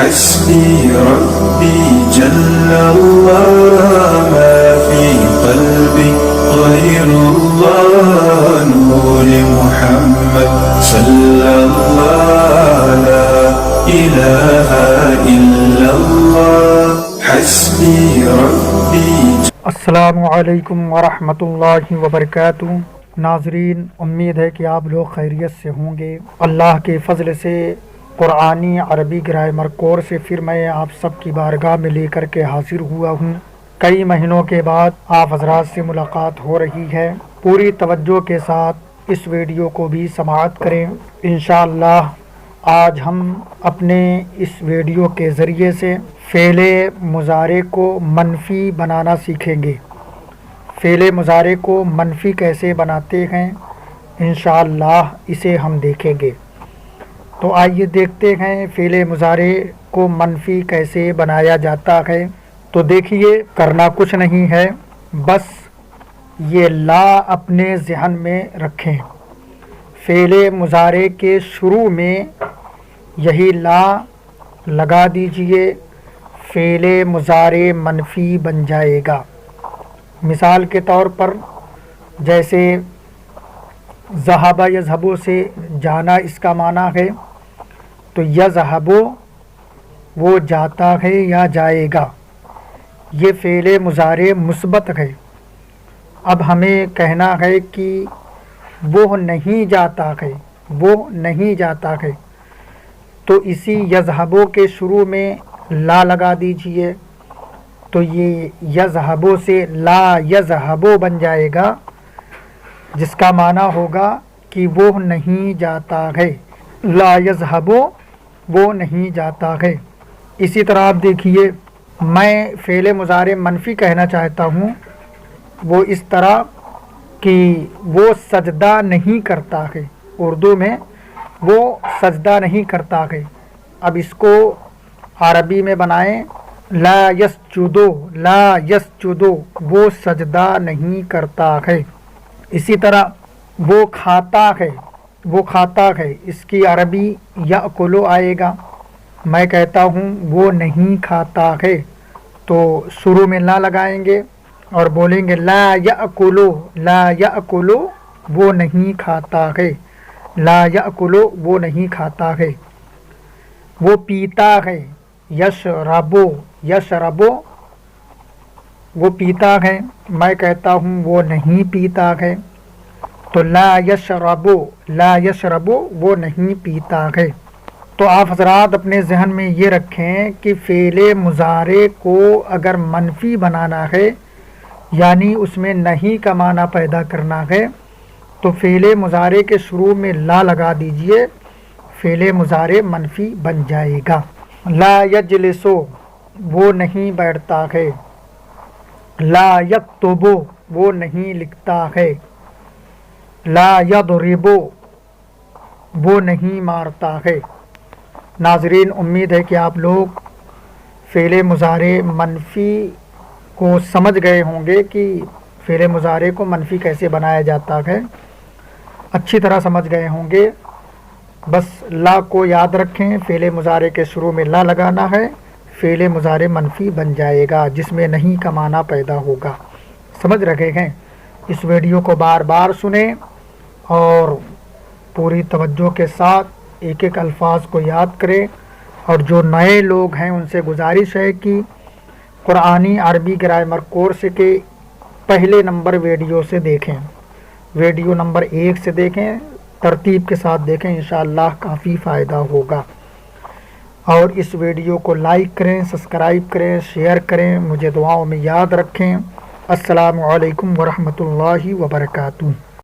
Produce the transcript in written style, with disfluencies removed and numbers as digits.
حسبي ربي جل الله ما في قلبي غير الله نور محمد صلى الله لا إله إلا الله حسبي ربي. السلام علیکم ورحمۃ اللہ وبرکاتہ. ناظرین، امید ہے کہ آپ لوگ خیریت سے ہوں گے. اللہ کے فضل سے قرآنی عربی گرامر کورس سے پھر میں آپ سب کی بارگاہ میں لے کر کے حاضر ہوا ہوں. کئی مہینوں کے بعد آپ حضرات سے ملاقات ہو رہی ہے. پوری توجہ کے ساتھ اس ویڈیو کو بھی سماعت کریں. انشاءاللہ آج ہم اپنے اس ویڈیو کے ذریعے سے فعل مضارع کو منفی بنانا سیکھیں گے. فعل مضارع کو منفی کیسے بناتے ہیں انشاءاللہ اسے ہم دیکھیں گے. تو آئیے دیکھتے ہیں فعل مضارع کو منفی کیسے بنایا جاتا ہے. تو دیکھیے، کرنا کچھ نہیں ہے، بس یہ لا اپنے ذہن میں رکھیں. فعل مضارع کے شروع میں یہی لا لگا دیجئے، فعل مضارع منفی بن جائے گا. مثال کے طور پر جیسے ذہب یذہب سے جانا اس کا معنی ہے، تو یذہب وہ جاتا ہے یا جائے گا. یہ فعل مضارع مثبت ہے. اب ہمیں کہنا ہے کہ وہ نہیں جاتا ہے، وہ نہیں جاتا ہے، تو اسی یذہب کے شروع میں لا لگا دیجئے، تو یہ یذہب سے لا یذہب بن جائے گا، جس کا معنی ہوگا کہ وہ نہیں جاتا ہے. لا یذہب وہ نہیں جاتا ہے. اسی طرح آپ دیکھیے، میں فعل مضارع منفی کہنا چاہتا ہوں وہ اس طرح کہ وہ سجدہ نہیں کرتا ہے. اردو میں وہ سجدہ نہیں کرتا ہے. اب اس کو عربی میں بنائیں لا یسجدو، لا یسجدو وہ سجدہ نہیں کرتا ہے. اسی طرح وہ کھاتا ہے، وہ کھاتا ہے، اس کی عربی یأکلو آئے گا. میں کہتا ہوں وہ نہیں کھاتا ہے، تو شروع میں لا لگائیں گے اور بولیں گے لا یأکلو، لا یأکلو وہ نہیں کھاتا ہے، لا یأکلو وہ نہیں کھاتا ہے. وہ پیتا ہے، یشربو، یشربو وہ پیتا ہے. میں کہتا ہوں وہ نہیں پیتا ہے، تو لا یشربو، لا یشربو وہ نہیں پیتا ہے. تو آپ حضرات اپنے ذہن میں یہ رکھیں کہ فعل مضارع کو اگر منفی بنانا ہے، یعنی اس میں نہیں کا معنی پیدا کرنا ہے، تو فعل مضارع کے شروع میں لا لگا دیجئے، فعل مضارع منفی بن جائے گا. لا یجلسو وہ نہیں بیٹھتا ہے. لا یکتبو وہ نہیں لکھتا ہے. لا یضربو وہ نہیں مارتا ہے. ناظرین، امید ہے کہ آپ لوگ فعل مضارع منفی کو سمجھ گئے ہوں گے کہ فعل مضارع کو منفی کیسے بنایا جاتا ہے. اچھی طرح سمجھ گئے ہوں گے. بس لا کو یاد رکھیں، فعل مضارع کے شروع میں لا لگانا ہے، فعل مضارع منفی بن جائے گا جس میں نہیں کا معنی پیدا ہوگا. سمجھ رکھے ہیں. اس ویڈیو کو بار بار سنیں اور پوری توجہ کے ساتھ ایک ایک الفاظ کو یاد کریں. اور جو نئے لوگ ہیں ان سے گزارش ہے کہ قرآنی عربی گرامر کورس کے پہلے نمبر ویڈیو سے دیکھیں، ویڈیو نمبر 1 سے دیکھیں، ترتیب کے ساتھ دیکھیں، انشاءاللہ کافی فائدہ ہوگا. اور اس ویڈیو کو لائک کریں، سبسکرائب کریں، شیئر کریں. مجھے دعاؤں میں یاد رکھیں. السلام علیکم ورحمۃ اللہ وبرکاتہ.